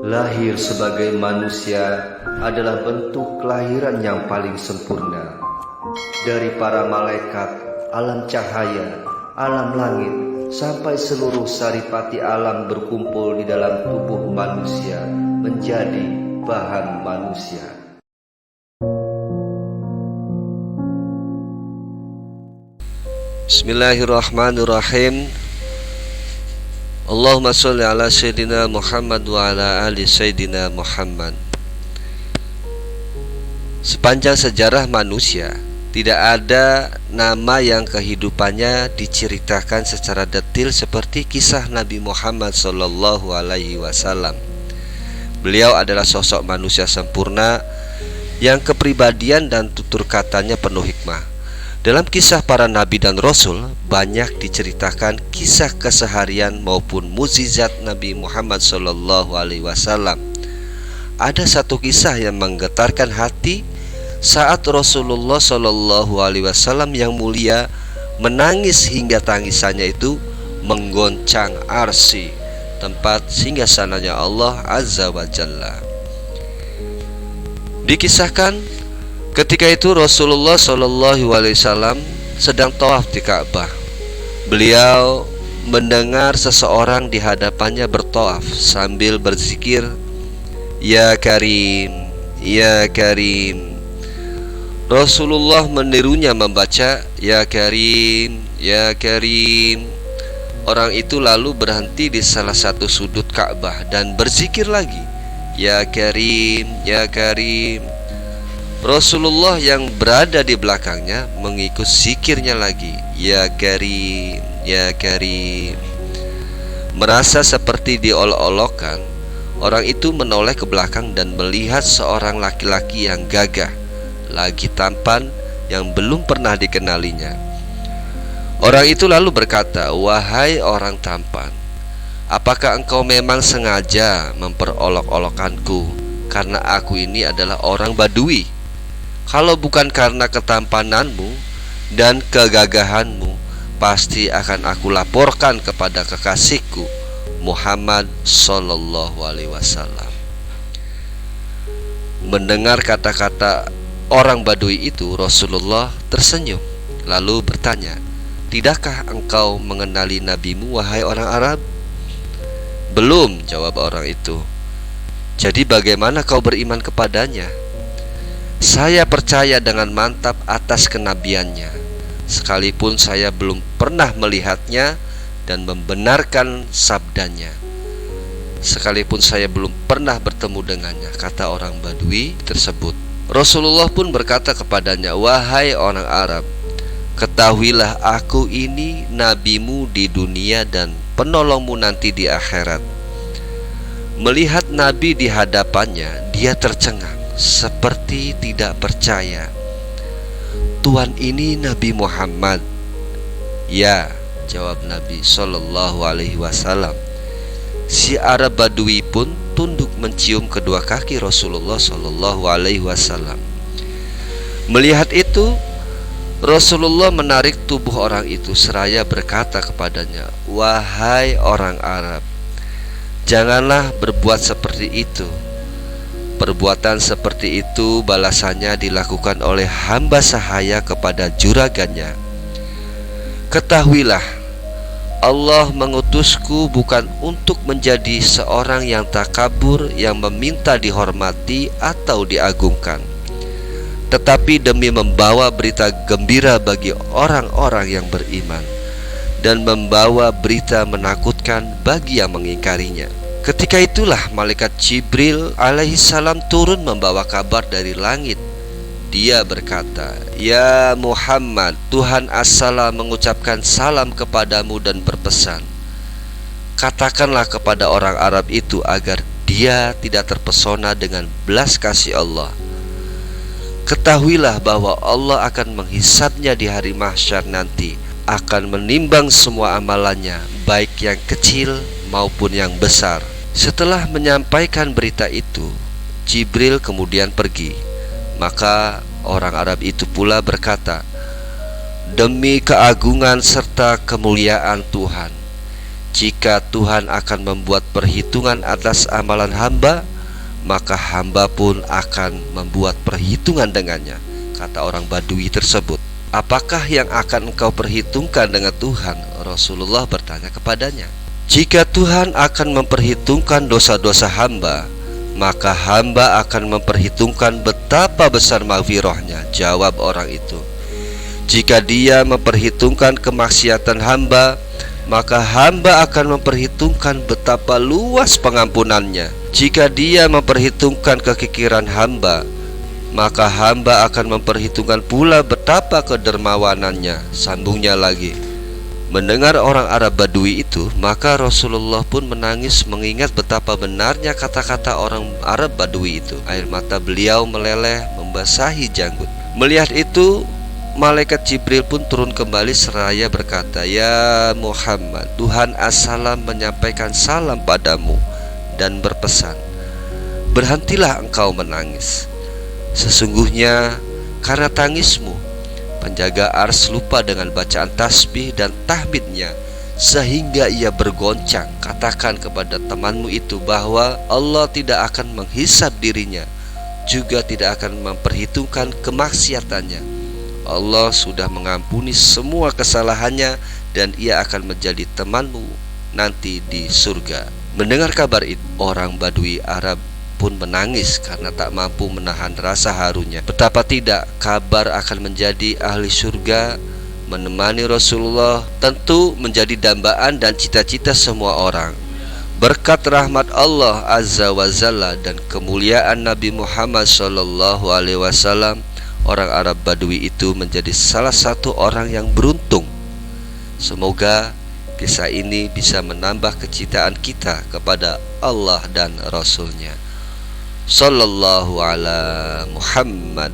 Lahir sebagai manusia adalah bentuk kelahiran yang paling sempurna. Dari para malaikat, alam cahaya, alam langit, sampai seluruh saripati alam berkumpul di dalam tubuh manusia menjadi bahan manusia. Bismillahirrahmanirrahim. Allahumma sholli ala Sayyidina Muhammad wa ala ali Sayyidina Muhammad. Sepanjang sejarah manusia, tidak ada nama yang kehidupannya diceritakan secara detil seperti kisah Nabi Muhammad sallallahu alaihi wasallam. Beliau adalah sosok manusia sempurna yang kepribadian dan tutur katanya penuh hikmah. Dalam kisah para nabi dan rasul banyak diceritakan kisah keseharian maupun mukjizat Nabi Muhammad sallallahu alaihi wasallam. Ada satu kisah yang menggetarkan hati saat Rasulullah sallallahu alaihi wasallam yang mulia menangis hingga tangisannya itu menggoncang arsy, tempat singgasananya Allah Azza wa Jalla. Dikisahkan ketika itu Rasulullah sallallahu alaihi wasallam sedang tawaf di Ka'bah. Beliau mendengar seseorang di hadapannya bertawaf sambil berzikir, "Ya Karim, Ya Karim." Rasulullah menirunya membaca, "Ya Karim, Ya Karim." Orang itu lalu berhenti di salah satu sudut Ka'bah dan berzikir lagi, "Ya Karim, Ya Karim." Rasulullah yang berada di belakangnya mengikut zikirnya lagi, "Ya Karim, Ya Karim." Merasa seperti diolok-olokkan, orang itu menoleh ke belakang dan melihat seorang laki-laki yang gagah, lagi tampan, yang belum pernah dikenalinya. Orang itu lalu berkata, "Wahai orang tampan, apakah engkau memang sengaja memperolok-olokkanku karena aku ini adalah orang Badui? Kalau bukan karena ketampananmu dan kegagahanmu, pasti akan aku laporkan kepada kekasihku Muhammad sallallahu alaihi wasallam." Mendengar kata-kata orang Badui itu, Rasulullah tersenyum lalu bertanya, "Tidakkah engkau mengenali nabimu, wahai orang Arab?" "Belum," jawab orang itu. "Jadi bagaimana kau beriman kepadanya?" "Saya percaya dengan mantap atas kenabiannya, sekalipun saya belum pernah melihatnya dan membenarkan sabdanya. Sekalipun saya belum pernah bertemu dengannya," kata orang Badui tersebut. Rasulullah pun berkata kepadanya, "Wahai orang Arab, ketahuilah aku ini nabimu di dunia dan penolongmu nanti di akhirat." Melihat Nabi di hadapannya, dia tercengang seperti tidak percaya. "Tuhan ini Nabi Muhammad?" "Ya," jawab Nabi sallallahu alaihi wasallam. Si Arab Badui pun tunduk mencium kedua kaki Rasulullah sallallahu alaihi wasallam. Melihat itu, Rasulullah menarik tubuh orang itu seraya berkata kepadanya, "Wahai orang Arab, janganlah berbuat seperti itu. Perbuatan seperti itu balasannya dilakukan oleh hamba sahaya kepada juragannya. Ketahuilah, Allah mengutusku bukan untuk menjadi seorang yang takabur, yang meminta dihormati atau diagungkan, tetapi demi membawa berita gembira bagi orang-orang yang beriman dan membawa berita menakutkan bagi yang mengingkarinya." Ketika itulah malaikat Jibril alaihissalam turun membawa kabar dari langit. Dia berkata, "Ya Muhammad, Tuhan as-Salam mengucapkan salam kepadamu dan berpesan, katakanlah kepada orang Arab itu agar dia tidak terpesona dengan belas kasih Allah. Ketahuilah bahwa Allah akan menghisabnya di hari mahsyar nanti, akan menimbang semua amalannya, baik yang kecil maupun yang besar." Setelah menyampaikan berita itu, Jibril kemudian pergi. Maka orang Arab itu pula berkata, "Demi keagungan serta kemuliaan Tuhan, jika Tuhan akan membuat perhitungan atas amalan hamba, maka hamba pun akan membuat perhitungan dengannya, kata orang Badui tersebut. Apakah yang akan engkau perhitungkan dengan Tuhan? Rasulullah bertanya kepadanya. Jika Tuhan akan memperhitungkan dosa-dosa hamba, maka hamba akan memperhitungkan betapa besar maghfirahnya, jawab orang itu. Jika dia memperhitungkan kemaksiatan hamba, maka hamba akan memperhitungkan betapa luas pengampunannya. Jika dia memperhitungkan kekikiran hamba, maka hamba akan memperhitungkan pula betapa kedermawanannya. Sambungnya lagi. Mendengar orang Arab Badui itu, maka Rasulullah pun menangis mengingat betapa benarnya kata-kata orang Arab Badui itu. Air mata beliau meleleh membasahi janggut. Melihat itu, malaikat Jibril pun turun kembali seraya berkata, "Ya Muhammad, Tuhan As-Salam menyampaikan salam padamu dan berpesan, berhentilah engkau menangis. Sesungguhnya karena tangismu, penjaga ars lupa dengan bacaan tasbih dan tahmidnya sehingga ia bergoncang. Katakan kepada temanmu itu bahwa Allah tidak akan menghisab dirinya, juga tidak akan memperhitungkan kemaksiatannya. Allah sudah mengampuni semua kesalahannya dan ia akan menjadi temanmu nanti di surga." Mendengar kabar itu, orang Badui Arab pun menangis karena tak mampu menahan rasa harunya. Betapa tidak, kabar akan menjadi ahli surga menemani Rasulullah tentu menjadi dambaan dan cita-cita semua orang. Berkat rahmat Allah Azza wa Jalla dan kemuliaan Nabi Muhammad SAW, orang Arab Badui itu menjadi salah satu orang yang beruntung. Semoga kisah ini bisa menambah kecintaan kita kepada Allah dan Rasul-Nya. Sallallahu ala Muhammad.